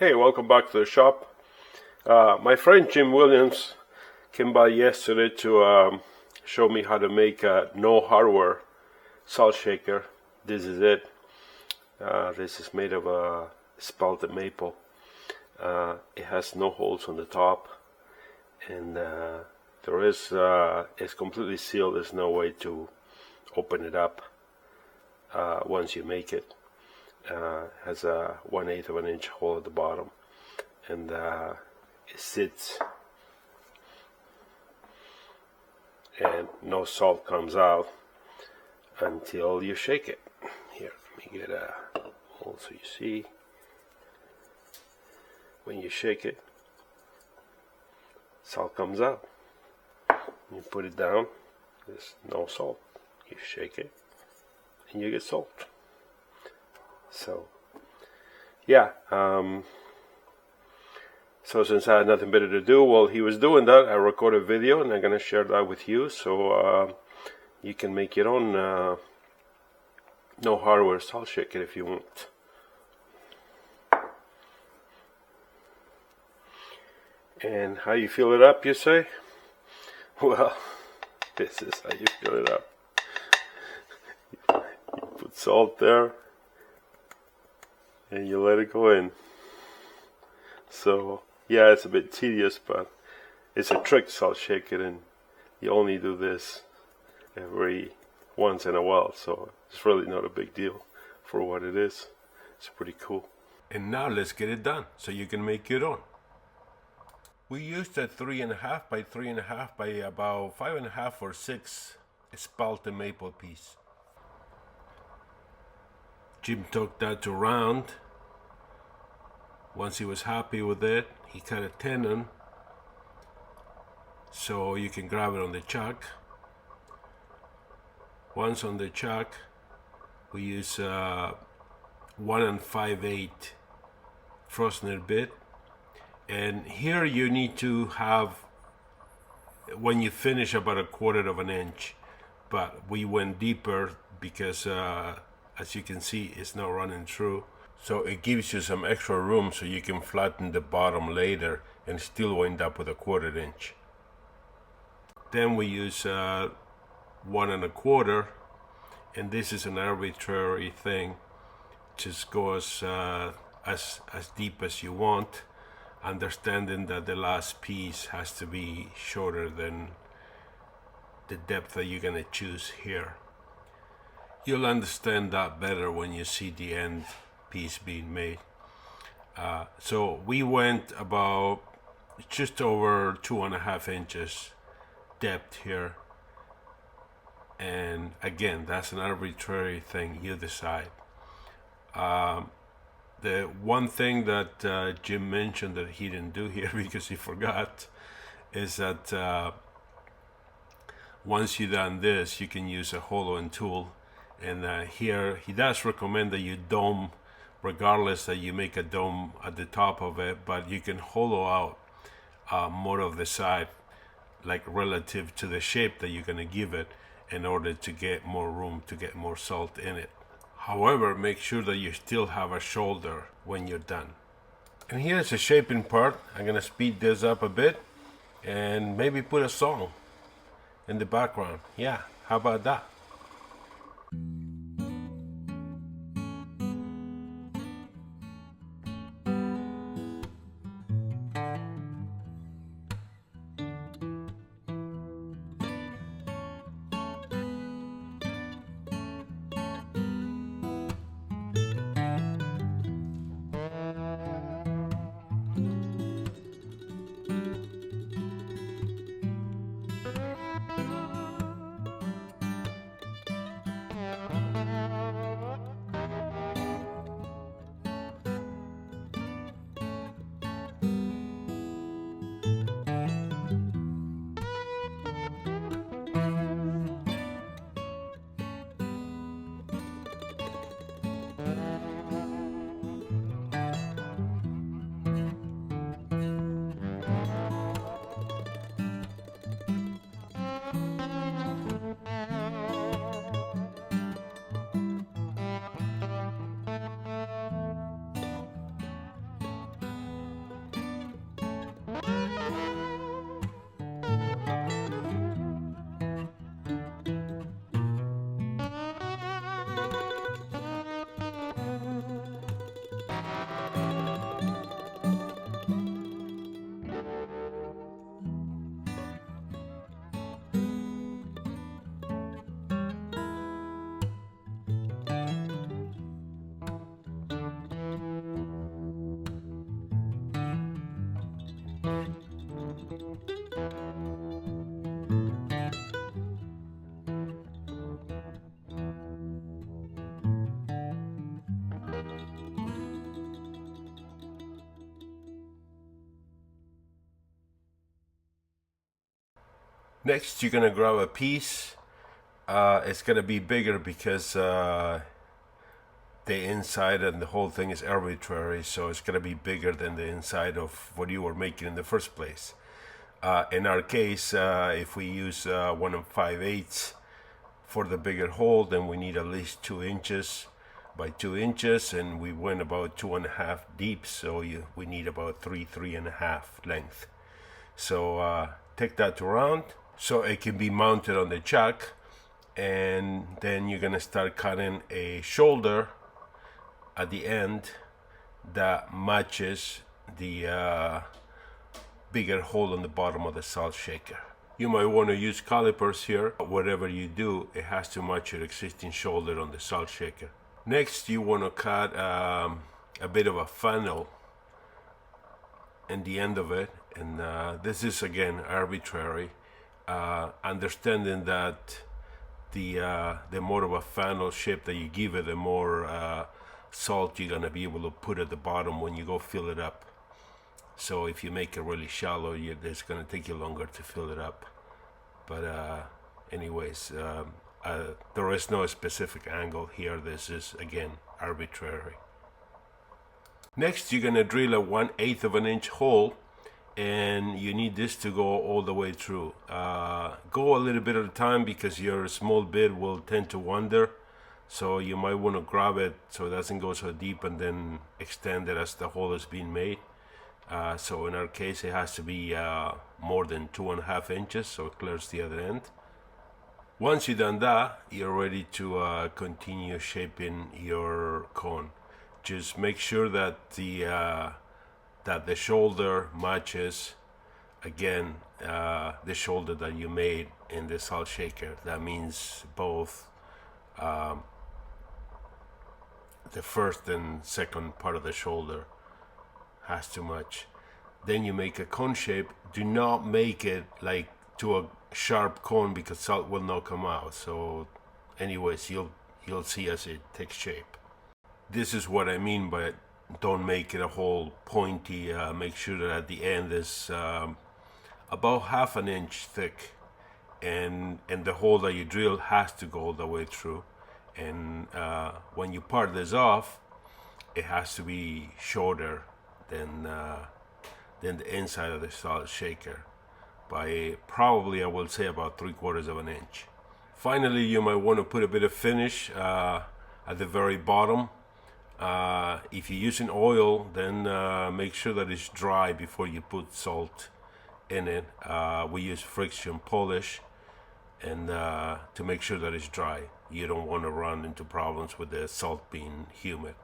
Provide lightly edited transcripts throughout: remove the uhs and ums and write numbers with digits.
Hey, welcome back to the shop. My friend Jim Williams came by yesterday to show me how to make a no hardware salt shaker. This is it. This is made of spalted maple. It has no holes on the top, and it's completely sealed. There's no way to open it up once you make it. Has a 1/8 of an inch hole at the bottom, and it sits, and no salt comes out until you shake it. Here, let me get a hole so you see. When you shake it, salt comes out. You put it down, there's no salt. You shake it, and you get salt. So, yeah, so since I had nothing better to do while he was doing that, I recorded a video and I'm going to share that with you, so you can make your own no hardware salt shaker if you want. And how you fill it up, you say? Well, this is how you fill it up. You put salt there, and you let it go in. So yeah, it's a bit tedious, but it's a trick salt shaker, and you only do this every once in a while, so it's really not a big deal for what it is. It's pretty cool. And now let's get it done so you can make your own. We used a 3.5 by 3.5 by about 5.5 or 6 spalted maple piece. Jim took that to round. Once he was happy with it, he cut a tenon so you can grab it on the chuck. Once on the chuck, we use 1 5/8 Frostner bit. And here you need to have, when you finish, about 1/4 of an inch. But we went deeper because as you can see, it's not running through. So it gives you some extra room so you can flatten the bottom later and still wind up with 1/4 inch. Then we use 1 1/4, and this is an arbitrary thing. Just go as deep as you want, understanding that the last piece has to be shorter than the depth that you're gonna choose here. You'll understand that better when you see the end piece being made. So we went about just over 2.5 inches depth here, and again, that's an arbitrary thing, you decide. The one thing that Jim mentioned that he didn't do here because he forgot is that once you've done this, you can use a hollowing tool, and here he does recommend that you dome, regardless that you make a dome at the top of it, but you can hollow out more of the side, like relative to the shape that you're going to give it, in order to get more room to get more salt in it. However, make sure that you still have a shoulder when you're done. And here's the shaping part. I'm going to speed this up a bit and maybe put a song in the background. Yeah, how about that? Next, you're gonna grab a piece. It's gonna be bigger because the inside and the whole thing is arbitrary, so it's gonna be bigger than the inside of what you were making in the first place. In our case, if we use 1 5/8 for the bigger hole, then we need at least 2 inches by 2 inches, and we went about 2.5 deep, so we need about 3.5 length. So take that around so it can be mounted on the chuck, and then you're gonna start cutting a shoulder at the end that matches the bigger hole on the bottom of the salt shaker. You might want to use calipers here. Whatever you do, it has to match your existing shoulder on the salt shaker. Next, you want to cut a bit of a funnel in the end of it, and this is again arbitrary, understanding that the more of a funnel shape that you give it, the more salt you're gonna be able to put at the bottom when you go fill it up. So if you make it really shallow, it's gonna take you longer to fill it up. But anyways, there is no specific angle here. This is again arbitrary. Next, you're gonna drill a 1/8 of an inch hole, and you need this to go all the way through. Go a little bit at a time because your small bit will tend to wander. So you might want to grab it so it doesn't go so deep and then extend it as the hole is being made. So in our case, it has to be more than 2.5 inches, so it clears the other end. Once you've done that, you're ready to continue shaping your cone. Just make sure that the shoulder matches again the shoulder that you made in the salt shaker. That means both the first and second part of the shoulder has to match. Then you make a cone shape. Do not make it like to a sharp cone because salt will not come out. So anyways, you'll see as it takes shape. This is what I mean by don't make it a whole pointy. Make sure that at the end is about 1/2 inch thick, and the hole that you drill has to go all the way through. And when you part this off, it has to be shorter than the inside of the salt shaker by probably, I will say, about 3/4 of an inch. Finally, you might want to put a bit of finish at the very bottom. If you're using oil, then make sure that it's dry before you put salt in it. We use friction polish, and to make sure that it's dry. You don't want to run into problems with the salt being humid.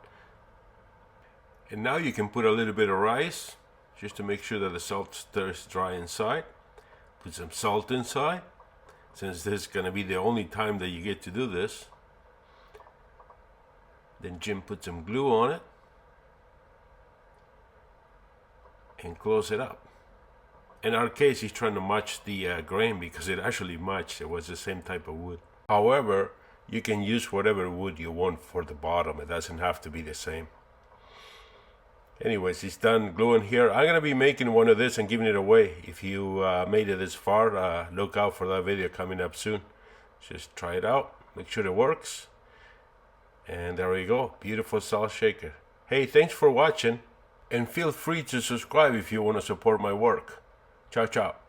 And now you can put a little bit of rice just to make sure that the salt stays dry inside. Put some salt inside, since this is going to be the only time that you get to do this. Then Jim put some glue on it and close it up. In our case, he's trying to match the grain because it actually matched. It was the same type of wood. However, you can use whatever wood you want for the bottom. It doesn't have to be the same. Anyways, he's done gluing here. I'm going to be making one of this and giving it away. If you made it this far, look out for that video coming up soon. Just try it out. Make sure it works. And there we go. Beautiful salt shaker. Hey, thanks for watching. And feel free to subscribe if you want to support my work. Ciao, ciao.